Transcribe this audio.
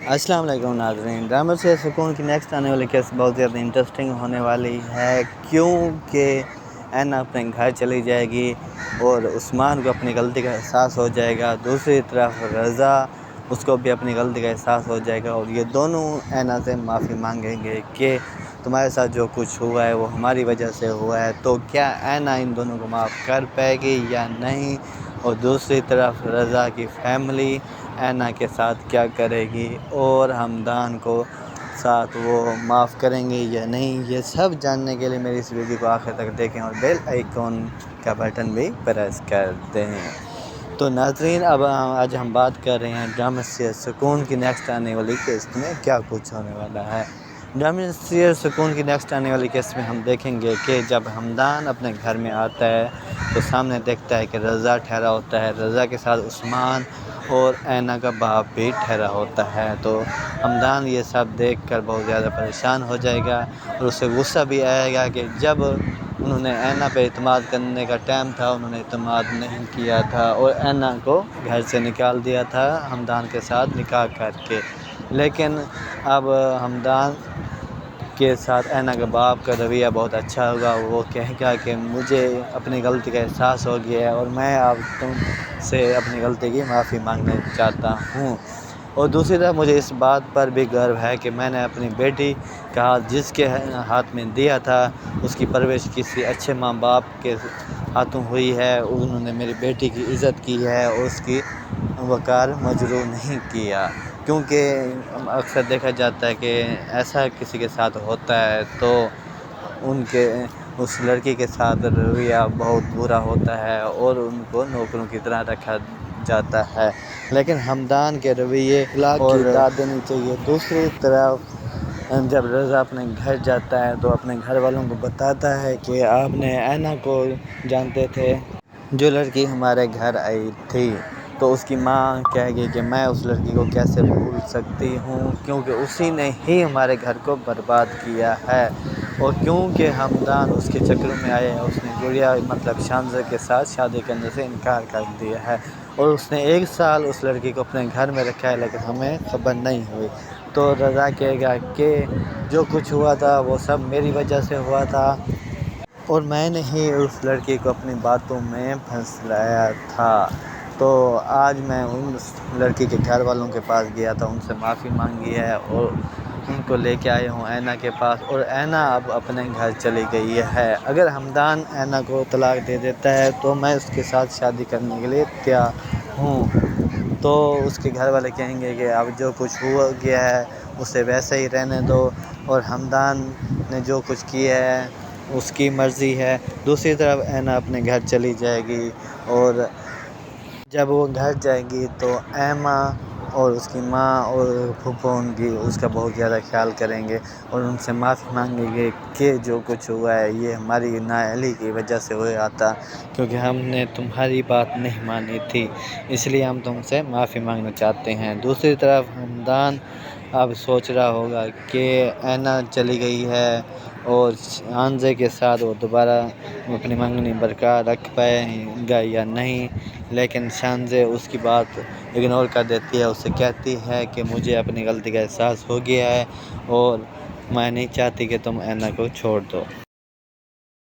السلام علیکم ناظرین، ڈرامہ سے سکون کی نیکسٹ آنے والی کیس بہت زیادہ انٹرسٹنگ ہونے والی ہے، کیونکہ اینا اپنے گھر چلی جائے گی اور عثمان کو اپنی غلطی کا احساس ہو جائے گا۔ دوسری طرف رضا، اس کو بھی اپنی غلطی کا احساس ہو جائے گا اور یہ دونوں اینا سے معافی مانگیں گے کہ تمہارے ساتھ جو کچھ ہوا ہے وہ ہماری وجہ سے ہوا ہے۔ تو کیا اینا ان دونوں کو معاف کر پائے گی یا نہیں؟ اور دوسری طرف رضا کی فیملی اینا کے ساتھ کیا کرے گی اور حمدان کو ساتھ وہ معاف کریں گے یا نہیں؟ یہ سب جاننے کے لیے میری اس ویڈیو کو آخر تک دیکھیں اور بیل آئیکن کا بٹن بھی پریس کر دیں۔ تو ناظرین، اب آج ہم بات کر رہے ہیں ڈرامہ سیریل سکون کی نیکسٹ آنے والی قسط میں کیا کچھ ہونے والا ہے۔ ڈرامہ سیریل سکون کی نیکسٹ آنے والی قسط میں ہم دیکھیں گے کہ جب حمدان اپنے گھر میں آتا ہے تو سامنے دیکھتا ہے کہ رضا ٹھہرا ہوتا ہے، رضا کے ساتھ عثمان اور اینا کا باپ بھی ٹھہرا ہوتا ہے۔ تو حمدان یہ سب دیکھ کر بہت زیادہ پریشان ہو جائے گا اور اسے غصہ بھی آئے گا کہ جب انہوں نے اینا پہ اعتماد کرنے کا ٹائم تھا انہوں نے اعتماد نہیں کیا تھا اور اینا کو گھر سے نکال دیا تھا حمدان کے ساتھ نکاح کر کے۔ لیکن اب حمدان کے ساتھ اینا کے باپ کا رویہ بہت اچھا ہوگا، وہ کہے گا کہ مجھے اپنی غلطی کا احساس ہو گیا ہے اور میں اب تم سے اپنی غلطی کی معافی مانگنا چاہتا ہوں۔ اور دوسری طرف مجھے اس بات پر بھی گرو ہے کہ میں نے اپنی بیٹی کا ہاتھ جس کے ہاتھ میں دیا تھا اس کی پرورش کسی اچھے ماں باپ کے ہاتھوں ہوئی ہے، انہوں نے میری بیٹی کی عزت کی ہے اور اس کی وقار مجروح نہیں کیا۔ کیونکہ اکثر دیکھا جاتا ہے کہ ایسا کسی کے ساتھ ہوتا ہے تو اس لڑکی کے ساتھ رویہ بہت برا ہوتا ہے اور ان کو نوکروں کی طرح رکھا جاتا ہے، لیکن حمدان کے رویے اخلاق کی داد دینی چاہیے۔ دوسری طرف جب رضا اپنے گھر جاتا ہے تو اپنے گھر والوں کو بتاتا ہے کہ آپ نے اینا کو جانتے تھے جو لڑکی ہمارے گھر آئی تھی، تو اس کی ماں کہے گی کہ میں اس لڑکی کو کیسے بھول سکتی ہوں کیونکہ اسی نے ہی ہمارے گھر کو برباد کیا ہے۔ اور کیونکہ حمدان اس کے چکر میں آئے ہیں اس نے گڑیا مطلب شانزہ کے ساتھ شادی کرنے سے انکار کر دیا ہے اور اس نے 1 سال اس لڑکی کو اپنے گھر میں رکھا ہے لیکن ہمیں خبر نہیں ہوئی۔ تو رضا کہے گا کہ جو کچھ ہوا تھا وہ سب میری وجہ سے ہوا تھا اور میں نے ہی اس لڑکی کو اپنی باتوں میں پھنسلایا تھا۔ تو آج میں اس لڑکی کے گھر والوں کے پاس گیا تھا، ان سے معافی مانگی ہے اور ان کو لے کے آیا ہوں اینا کے پاس اور اینا اب اپنے گھر چلی گئی ہے۔ اگر حمدان اینا کو طلاق دے دیتا ہے تو میں اس کے ساتھ شادی کرنے کے لیے تیار ہوں۔ تو اس کے گھر والے کہیں گے کہ اب جو کچھ ہو گیا ہے اسے ویسے ہی رہنے دو اور حمدان نے جو کچھ کیا ہے اس کی مرضی ہے۔ دوسری طرف اینا اپنے گھر چلی جائے گی اور جب وہ گھر جائے گی تو ایما اور اس کی ماں اور پھوپھو اس کا بہت زیادہ خیال کریں گے اور ان سے معافی مانگیں گے کہ جو کچھ ہوا ہے یہ ہماری نااہلی کی وجہ سے ہوا تھا کیونکہ ہم نے تمہاری بات نہیں مانی تھی، اس لیے ہم تم سے معافی مانگنا چاہتے ہیں۔ دوسری طرف حمدان اب سوچ رہا ہوگا کہ اینا چلی گئی ہے اور شانزے کے ساتھ وہ دوبارہ اپنی منگنی برقرار رکھ پائے گا یا نہیں، لیکن شانزے اس کی بات اگنور کر دیتی ہے، اسے کہتی ہے کہ مجھے اپنی غلطی کا احساس ہو گیا ہے اور میں نہیں چاہتی کہ تم اینا کو چھوڑ دو۔